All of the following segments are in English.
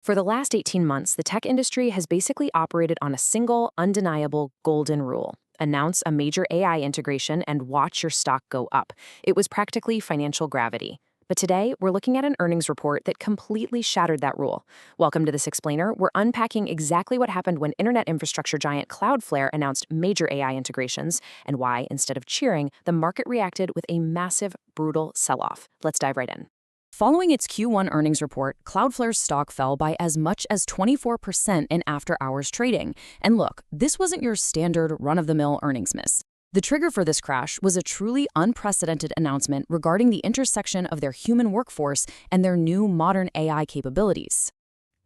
For the last 18 months, the tech industry has basically operated on a single, undeniable golden rule. Announce a major AI integration and watch your stock go up. It was practically financial gravity. But today, we're looking at an earnings report that completely shattered that rule. Welcome to this explainer. We're unpacking exactly what happened when internet infrastructure giant Cloudflare announced major AI integrations and why, instead of cheering, the market reacted with a massive, brutal sell-off. Let's dive right in. Following its Q1 earnings report, Cloudflare's stock fell by as much as 24% in after-hours trading. And look, this wasn't your standard run-of-the-mill earnings miss. The trigger for this crash was a truly unprecedented announcement regarding the intersection of their human workforce and their new modern AI capabilities.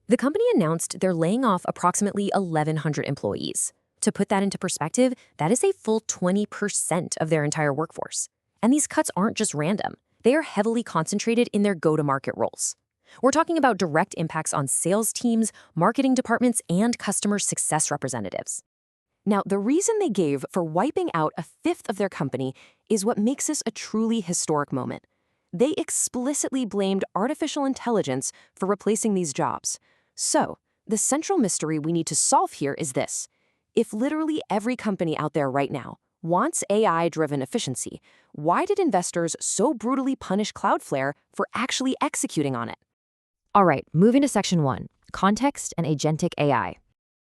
The company announced they're laying off approximately 1,100 employees. To put that into perspective, that is a full 20% of their entire workforce. And these cuts aren't just random. They are heavily concentrated in their go-to-market roles. We're talking about direct impacts on sales teams, marketing departments, and customer success representatives. Now, the reason they gave for wiping out a fifth of their company is what makes this a truly historic moment. They explicitly blamed artificial intelligence for replacing these jobs. So, the central mystery we need to solve here is this. If literally every company out there right now wants AI-driven efficiency, why did investors so brutally punish Cloudflare for actually executing on it? All right, moving to Section 1, Context and Agentic AI.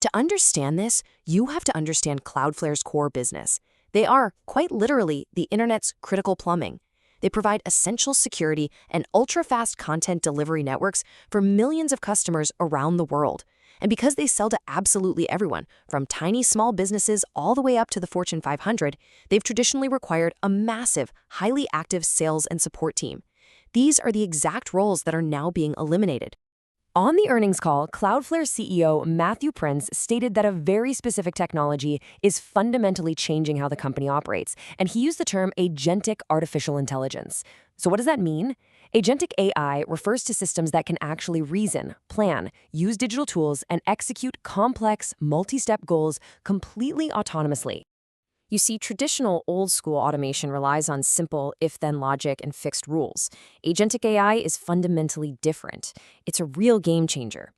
To understand this, you have to understand Cloudflare's core business. They are, quite literally, the internet's critical plumbing. They provide essential security and ultra-fast content delivery networks for millions of customers around the world. And because they sell to absolutely everyone, from tiny small businesses all the way up to the Fortune 500, they've traditionally required a massive, highly active sales and support team. These are the exact roles that are now being eliminated. On the earnings call, Cloudflare CEO Matthew Prince stated that a very specific technology is fundamentally changing how the company operates, and he used the term agentic artificial intelligence. So what does that mean? Agentic AI refers to systems that can actually reason, plan, use digital tools, and execute complex, multi-step goals completely autonomously. You see, traditional old-school automation relies on simple if-then logic and fixed rules. Agentic AI is fundamentally different. It's a real game changer.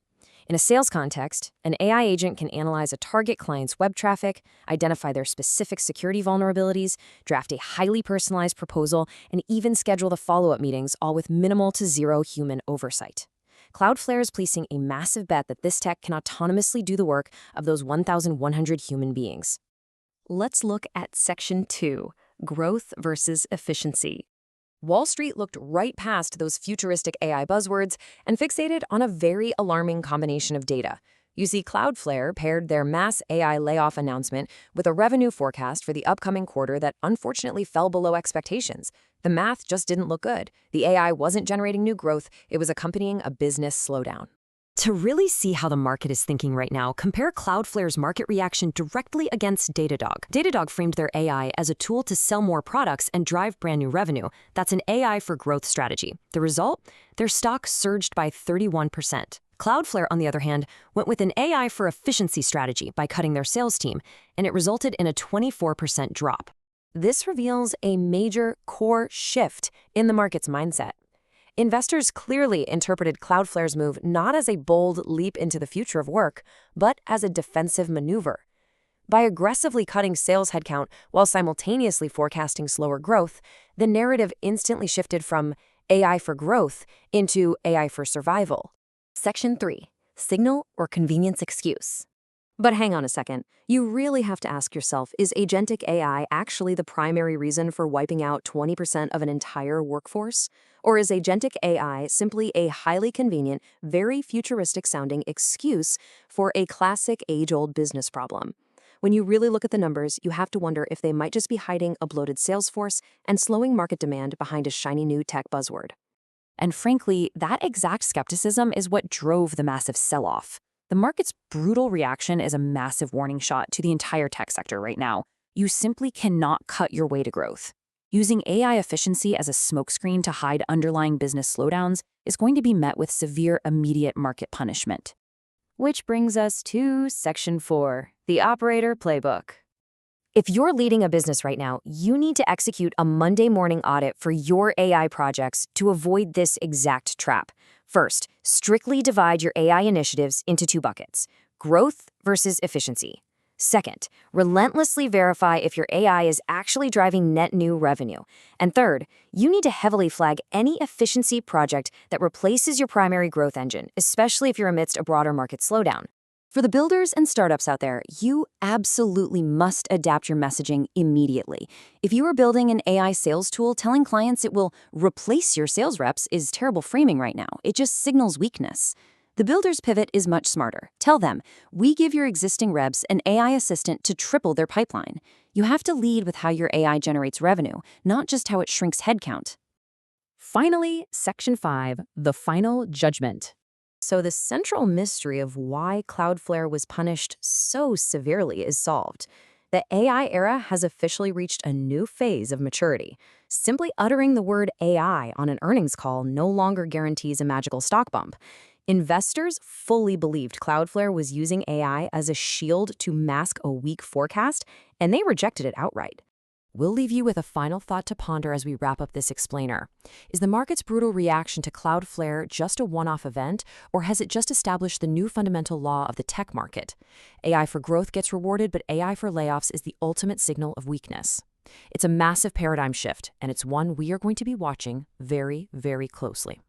In a sales context, an AI agent can analyze a target client's web traffic, identify their specific security vulnerabilities, draft a highly personalized proposal, and even schedule the follow-up meetings, all with minimal to zero human oversight. Cloudflare is placing a massive bet that this tech can autonomously do the work of those 1,100 human beings. Let's look at Section 2, Growth versus Efficiency. Wall Street looked right past those futuristic AI buzzwords and fixated on a very alarming combination of data. You see, Cloudflare paired their mass AI layoff announcement with a revenue forecast for the upcoming quarter that unfortunately fell below expectations. The math just didn't look good. The AI wasn't generating new growth, it was accompanying a business slowdown. To really see how the market is thinking right now, compare Cloudflare's market reaction directly against Datadog. Datadog framed their AI as a tool to sell more products and drive brand new revenue. That's an AI for growth strategy. The result? Their stock surged by 31%. Cloudflare, on the other hand, went with an AI for efficiency strategy by cutting their sales team, and it resulted in a 24% drop. This reveals a major core shift in the market's mindset. Investors clearly interpreted Cloudflare's move not as a bold leap into the future of work, but as a defensive maneuver. By aggressively cutting sales headcount while simultaneously forecasting slower growth, the narrative instantly shifted from AI for growth into AI for survival. Section 3. Signal or convenience excuse. But hang on a second. You really have to ask yourself, is agentic AI actually the primary reason for wiping out 20% of an entire workforce? Or is agentic AI simply a highly convenient, very futuristic-sounding excuse for a classic age-old business problem? When you really look at the numbers, you have to wonder if they might just be hiding a bloated sales force and slowing market demand behind a shiny new tech buzzword. And frankly, that exact skepticism is what drove the massive sell-off. The market's brutal reaction is a massive warning shot to the entire tech sector right now. You simply cannot cut your way to growth. Using AI efficiency as a smokescreen to hide underlying business slowdowns is going to be met with severe immediate market punishment. Which brings us to Section 4, the Operator Playbook. If you're leading a business right now, you need to execute a Monday morning audit for your AI projects to avoid this exact trap. First, strictly divide your AI initiatives into two buckets: growth versus efficiency. Second, relentlessly verify if your AI is actually driving net new revenue. And third, you need to heavily flag any efficiency project that replaces your primary growth engine, especially if you're amidst a broader market slowdown. For the builders and startups out there, you absolutely must adapt your messaging immediately. If you are building an AI sales tool, telling clients it will replace your sales reps is terrible framing right now. It just signals weakness. The builder's pivot is much smarter. Tell them, we give your existing reps an AI assistant to triple their pipeline. You have to lead with how your AI generates revenue, not just how it shrinks headcount. Finally, Section 5, the final judgment. So the central mystery of why Cloudflare was punished so severely is solved. The AI era has officially reached a new phase of maturity. Simply uttering the word AI on an earnings call no longer guarantees a magical stock bump. Investors fully believed Cloudflare was using AI as a shield to mask a weak forecast, and they rejected it outright. We'll leave you with a final thought to ponder as we wrap up this explainer. Is the market's brutal reaction to Cloudflare just a one-off event, or has it just established the new fundamental law of the tech market? AI for growth gets rewarded, but AI for layoffs is the ultimate signal of weakness. It's a massive paradigm shift, and it's one we are going to be watching very, very closely.